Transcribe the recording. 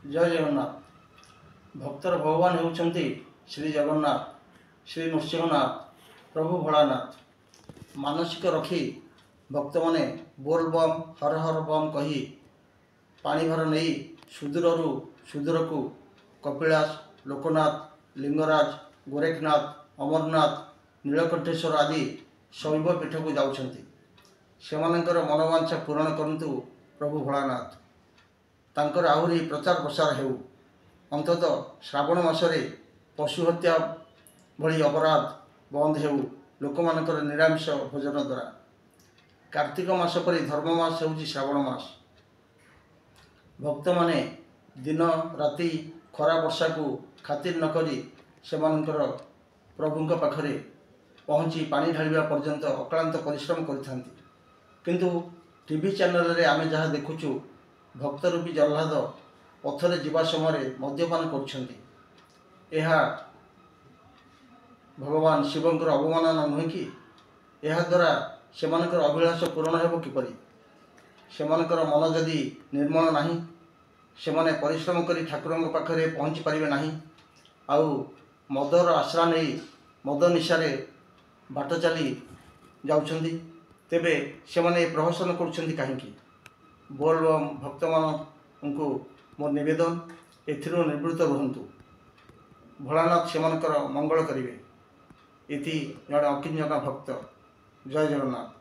जय जगन्नाथ। भक्तर भगवान होउछंती श्री जगन्नाथ, श्री नृसिंहनाथ, प्रभु भोलानाथ। मानसिक रखी भक्त माने बोल बम हर हर बम कही पानी भर नहीं सुदूररू सुदूरकू कपिलास, लोकनाथ, लिंगराज, गोरखनाथ, अमरनाथ, नीलकंठेश्वर आदि शैव पीठ को जाउछंती। सेमानंकर मनोवांछा पूरण करंतु प्रभु भोलानाथ। तांकर आहुरी प्रचार प्रसार हेउ। अंततः श्रावण मासरे पशु हत्या भली अपराध बंद हेउ लोकमानकर निरामिष भोजन द्वारा। कार्तिक मास परी धर्म मास हेउची श्रावण मास। भक्त माने दिन राति खरा वर्षा को खातिर न करी सेमानकर प्रभुंक पाखरे पहुँची पानी ढालिबा पर्यंत अक्लांत परिश्रम करिथांती। किंतु टीवी चैनल रे आमे जहाँ देखुचु भक्त रूपी जल्लाद पथरे जीवा समय मद्यपान करुछंती। यह भगवान शिवंकर अवमानना नुहे कि? यह द्वारा सेमानकर अभिलाष पूरण हेब किपरि? सेमानकर मन जदि निर्मल नाही सेमाने परिश्रम करी ठाकुरंक पाखरे पहुँची पारिबे नाही। आउ मदर आश्रा नहीं मद निशारे बाट चली जाउछंती, तेबे सेमाने प्रहसन करुछंती काहेकि? बोल बम भक्त मानू मोर निवेदन एथिरो निवृत्त रुहंतु। भोलानाथ सेमानकर मंगल करिवे। इति जड़े अकिंजका भक्त। जय जगन्नाथ।